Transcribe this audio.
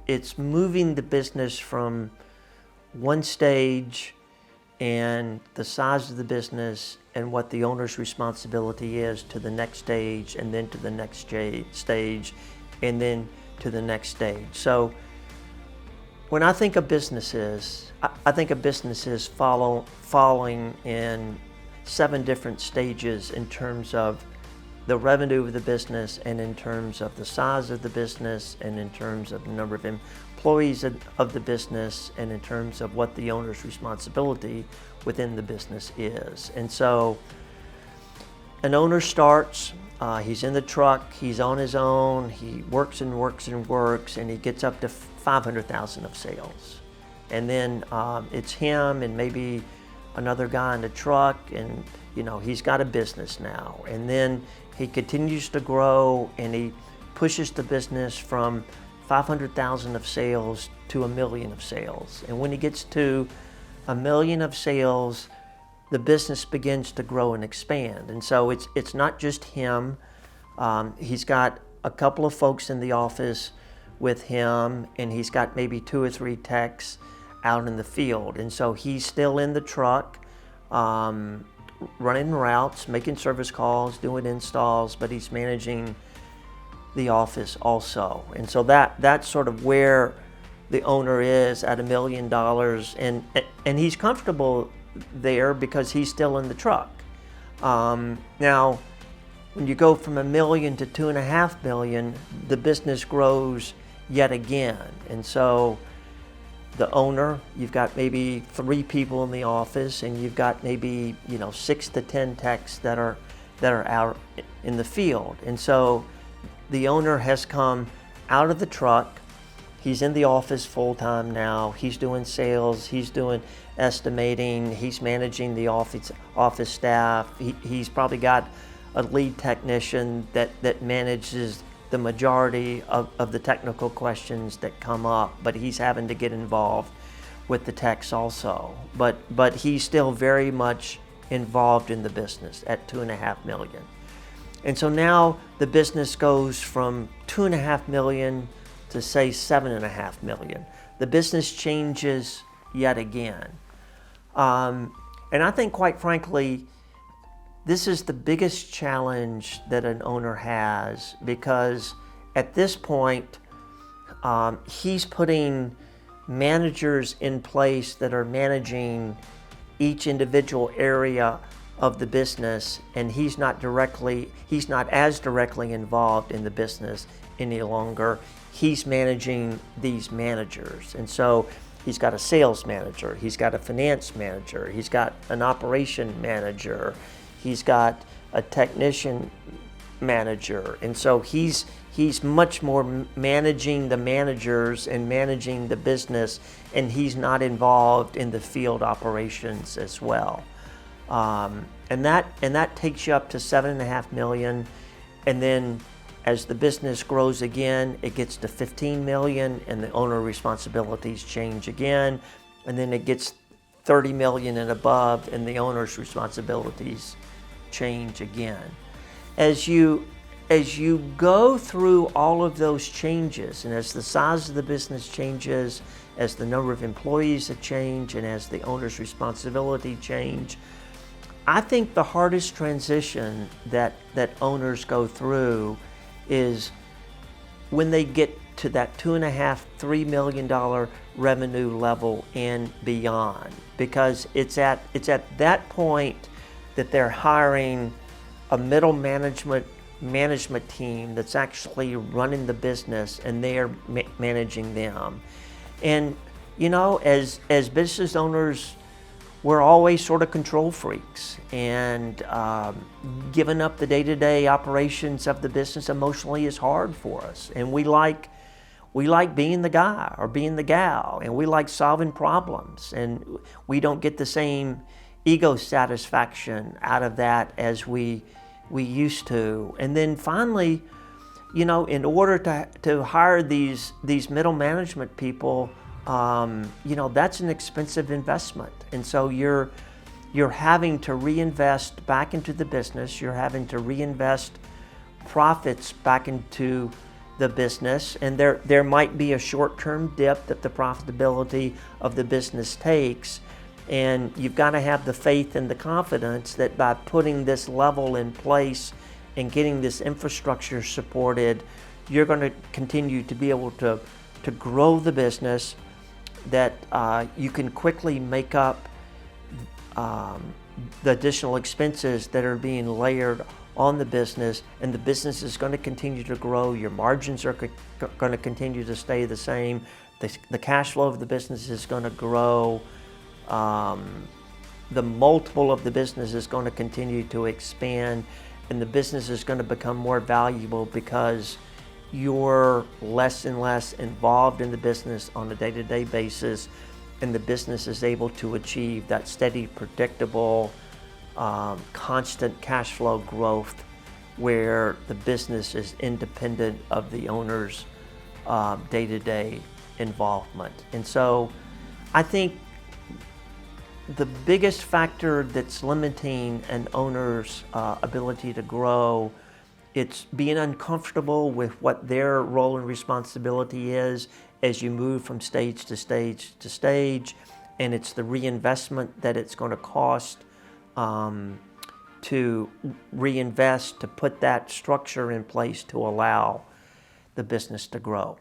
it's moving the business from one stage and the size of the business and what the owner's responsibility is to the next stage, and then to the next stage, and then to the next stage. So when I think of businesses, I think of businesses following in 7 different stages in terms of the revenue of the business, and in terms of the size of the business, and in terms of the number of employees of the business, and in terms of what the owner's responsibility within the business is. And so an owner starts, he's in the truck, he's on his own, he works and works and works, and he gets up to 500,000 of sales. And then it's him and maybe another guy in the truck, and he's got a business now. And then he continues to grow, and he pushes the business from 500,000 of sales to $1 million of sales. And when he gets to $1 million of sales, the business begins to grow and expand. And so it's not just him. He's got a couple of folks in the office with him, and he's got maybe 2 or 3 techs out in the field. And so he's still in the truck, running routes, making service calls, doing installs, but he's managing the office also. And so that's sort of where the owner is at $1 million, and he's comfortable there because he's still in the truck. Now, when you go from $1 million to $2.5 million, the business grows yet again. And so the owner, you've got maybe 3 people in the office, and you've got maybe 6 to 10 techs that are out in the field. And so the owner has come out of the truck. He's in the office full time now. He's doing sales, he's doing estimating, he's managing the office staff. He's probably got a lead technician that manages the majority of the technical questions that come up, but he's having to get involved with the techs also. But he's still very much involved in the business at $2.5 million. And so now the business goes from $2.5 million to say $7.5 million. The business changes yet again. And I think, quite frankly, this is the biggest challenge that an owner has, because at this point, he's putting managers in place that are managing each individual area of the business, and he's not as directly involved in the business any longer. He's managing these managers. And so he's got a sales manager, he's got a finance manager, he's got an operation manager, he's got a technician manager. And so he's much more managing the managers and managing the business, and he's not involved in the field operations as well. And that takes you up to $7.5 million. And then as the business grows again, it gets to $15 million, and the owner responsibilities change again. And then it gets $30 million and above, and the owner's responsibilities change again. As you go through all of those changes, and as the size of the business changes, as the number of employees change, and as the owner's responsibility change, I think the hardest transition that owners go through is when they get to that $2.5–3 million revenue level and beyond, because it's at that point that they're hiring a middle management team that's actually running the business, and they're managing them. And as business owners, we're always sort of control freaks, and giving up the day-to-day operations of the business emotionally is hard for us. And we like being the guy or being the gal, and we like solving problems, and we don't get the same ego satisfaction out of that as we used to. And then finally, in order to hire these middle management people, that's an expensive investment. And so you're having to reinvest back into the business. You're having to reinvest profits back into the business, and there might be a short-term dip that the profitability of the business takes, and you've got to have the faith and the confidence that by putting this level in place and getting this infrastructure supported, you're going to continue to be able to grow the business, that you can quickly make up the additional expenses that are being layered on the business, and the business is going to continue to grow. Your margins are going to continue to stay the same. The cash flow of the business is going to grow. The multiple of the business is going to continue to expand, and the business is going to become more valuable because you're less and less involved in the business on a day-to-day basis, and the business is able to achieve that steady, predictable, constant cash flow growth where the business is independent of the owner's day-to-day involvement. And so I think the biggest factor that's limiting an owner's ability to grow, it's being uncomfortable with what their role and responsibility is as you move from stage to stage to stage, and it's the reinvestment that it's going to cost to reinvest, to put that structure in place to allow the business to grow.